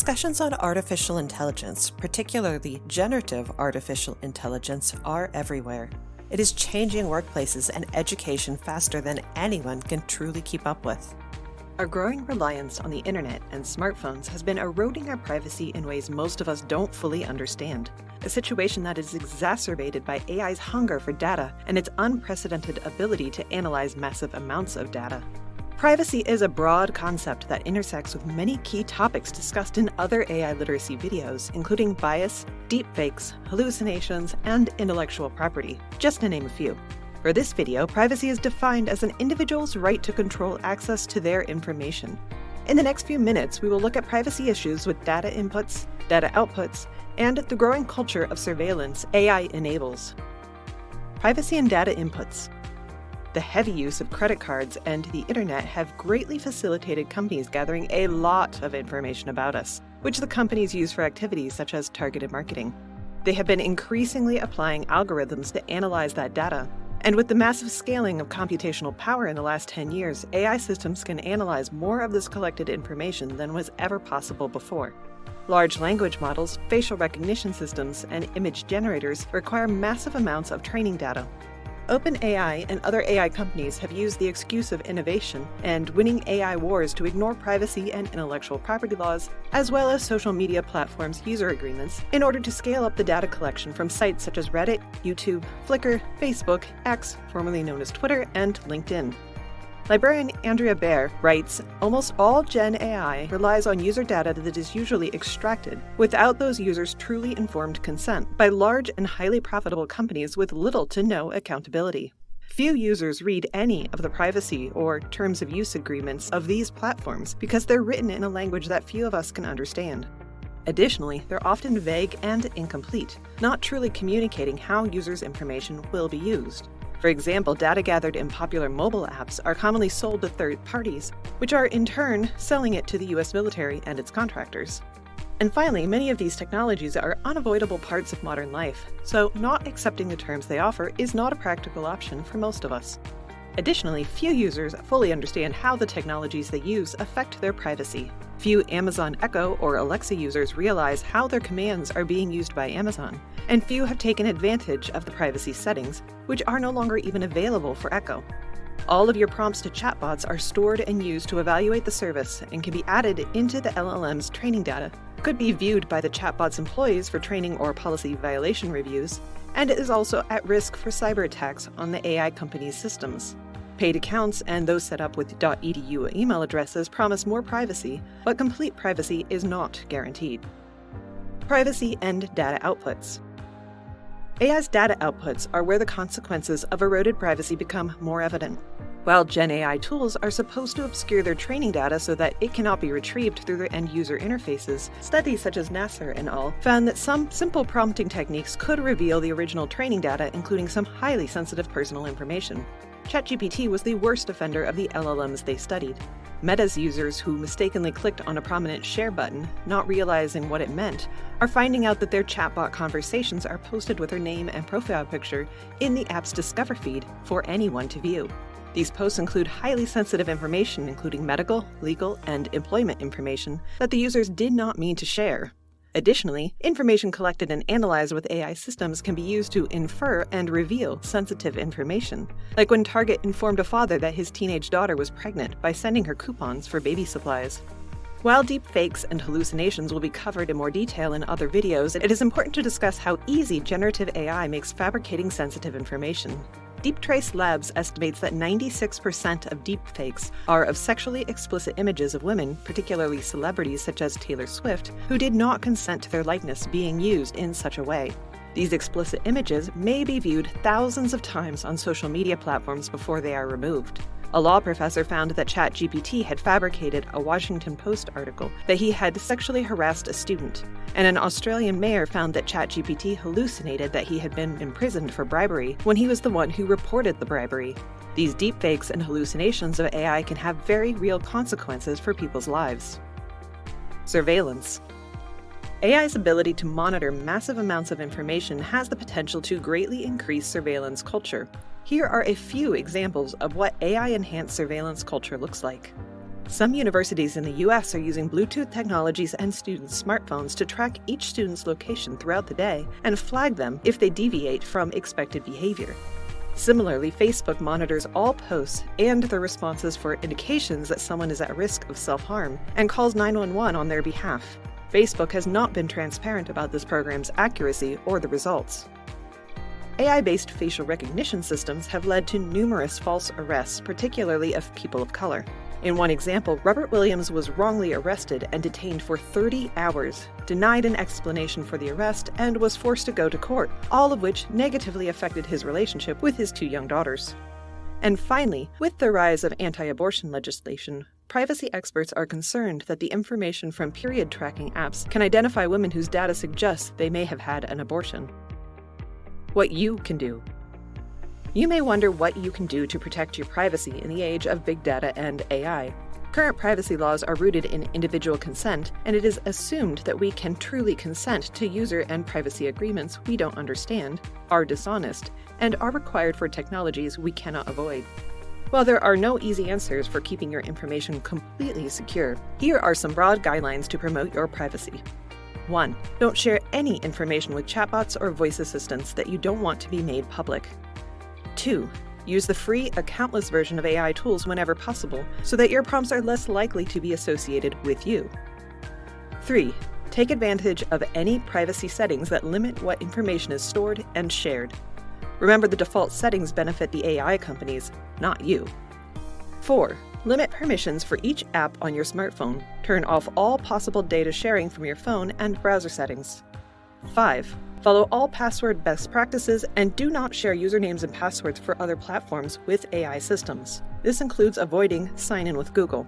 Discussions on artificial intelligence, particularly generative artificial intelligence, are everywhere. It is changing workplaces and education faster than anyone can truly keep up with. Our growing reliance on the internet and smartphones has been eroding our privacy in ways most of us don't fully understand, a situation that is exacerbated by AI's hunger for data and its unprecedented ability to analyze massive amounts of data. Privacy is a broad concept that intersects with many key topics discussed in other AI literacy videos, including bias, deepfakes, hallucinations, and intellectual property, just to name a few. For this video, privacy is defined as an individual's right to control access to their information. In the next few minutes, we will look at privacy issues with data inputs, data outputs, and the growing culture of surveillance AI enables. Privacy and data inputs. The heavy use of credit cards and the internet have greatly facilitated companies gathering a lot of information about us, which the companies use for activities such as targeted marketing. They have been increasingly applying algorithms to analyze that data. And with the massive scaling of computational power in the last 10 years, AI systems can analyze more of this collected information than was ever possible before. Large language models, facial recognition systems, and image generators require massive amounts of training data. OpenAI and other AI companies have used the excuse of innovation and winning AI wars to ignore privacy and intellectual property laws, as well as social media platforms' user agreements, in order to scale up the data collection from sites such as Reddit, YouTube, Flickr, Facebook, X, formerly known as Twitter, and LinkedIn. Librarian Andrea Baer writes, "Almost all Gen AI relies on user data that is usually extracted, without those users' truly informed consent, by large and highly profitable companies with little to no accountability. Few users read any of the privacy or terms of use agreements of these platforms because they're written in a language that few of us can understand. Additionally, they're often vague and incomplete, not truly communicating how users' information will be used. For example, data gathered in popular mobile apps are commonly sold to third parties, which are in turn selling it to the US military and its contractors. And finally, many of these technologies are unavoidable parts of modern life, so not accepting the terms they offer is not a practical option for most of us. Additionally, few users fully understand how the technologies they use affect their privacy. Few Amazon Echo or Alexa users realize how their commands are being used by Amazon, and few have taken advantage of the privacy settings, which are no longer even available for Echo. All of your prompts to chatbots are stored and used to evaluate the service and can be added into the LLM's training data, could be viewed by the chatbot's employees for training or policy violation reviews, and is also at risk for cyber attacks on the AI company's systems. Paid accounts and those set up with .edu email addresses promise more privacy, but complete privacy is not guaranteed. Privacy and data outputs. AI's data outputs are where the consequences of eroded privacy become more evident. While Gen AI tools are supposed to obscure their training data so that it cannot be retrieved through their end-user interfaces, studies such as Nasser et al. Found that some simple prompting techniques could reveal the original training data, including some highly sensitive personal information. ChatGPT was the worst offender of the LLMs they studied. Meta's users who mistakenly clicked on a prominent share button, not realizing what it meant, are finding out that their chatbot conversations are posted with their name and profile picture in the app's Discover feed for anyone to view. These posts include highly sensitive information, including medical, legal, and employment information that the users did not mean to share. Additionally, information collected and analyzed with AI systems can be used to infer and reveal sensitive information, like when Target informed a father that his teenage daughter was pregnant by sending her coupons for baby supplies. While deepfakes and hallucinations will be covered in more detail in other videos, it is important to discuss how easy generative AI makes fabricating sensitive information. DeepTrace Labs estimates that 96% of deepfakes are of sexually explicit images of women, particularly celebrities such as Taylor Swift, who did not consent to their likeness being used in such a way. These explicit images may be viewed thousands of times on social media platforms before they are removed. A law professor found that ChatGPT had fabricated a Washington Post article that he had sexually harassed a student, and an Australian mayor found that ChatGPT hallucinated that he had been imprisoned for bribery when he was the one who reported the bribery. These deepfakes and hallucinations of AI can have very real consequences for people's lives. Surveillance. AI's ability to monitor massive amounts of information has the potential to greatly increase surveillance culture. Here are a few examples of what AI-enhanced surveillance culture looks like. Some universities in the US are using Bluetooth technologies and students' smartphones to track each student's location throughout the day and flag them if they deviate from expected behavior. Similarly, Facebook monitors all posts and their responses for indications that someone is at risk of self-harm and calls 911 on their behalf. Facebook has not been transparent about this program's accuracy or the results. AI-based facial recognition systems have led to numerous false arrests, particularly of people of color. In one example, Robert Williams was wrongly arrested and detained for 30 hours, denied an explanation for the arrest, and was forced to go to court, all of which negatively affected his relationship with his 2 young daughters. And finally, with the rise of anti-abortion legislation, privacy experts are concerned that the information from period tracking apps can identify women whose data suggests they may have had an abortion. What you can do. You may wonder what you can do to protect your privacy in the age of big data and AI. Current privacy laws are rooted in individual consent, and it is assumed that we can truly consent to user and privacy agreements we don't understand, are dishonest, and are required for technologies we cannot avoid. While there are no easy answers for keeping your information completely secure, here are some broad guidelines to promote your privacy. 1. Don't share any information with chatbots or voice assistants that you don't want to be made public. 2. Use the free, accountless version of AI tools whenever possible, so that your prompts are less likely to be associated with you. 3. Take advantage of any privacy settings that limit what information is stored and shared. Remember, the default settings benefit the AI companies, not you. 4. Limit permissions for each app on your smartphone. Turn off all possible data sharing from your phone and browser settings. 5. Follow all password best practices and do not share usernames and passwords for other platforms with AI systems. This includes avoiding sign-in with Google.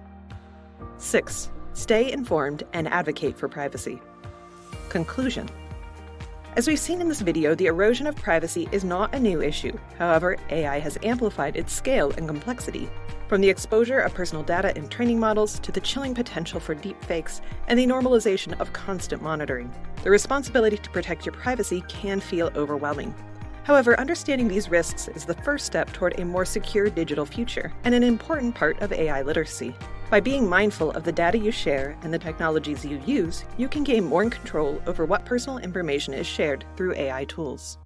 6. Stay informed and advocate for privacy. Conclusion. As we've seen in this video, the erosion of privacy is not a new issue. However, AI has amplified its scale and complexity. From the exposure of personal data in training models to the chilling potential for deepfakes and the normalization of constant monitoring, the responsibility to protect your privacy can feel overwhelming. However, understanding these risks is the first step toward a more secure digital future and an important part of AI literacy. By being mindful of the data you share and the technologies you use, you can gain more control over what personal information is shared through AI tools.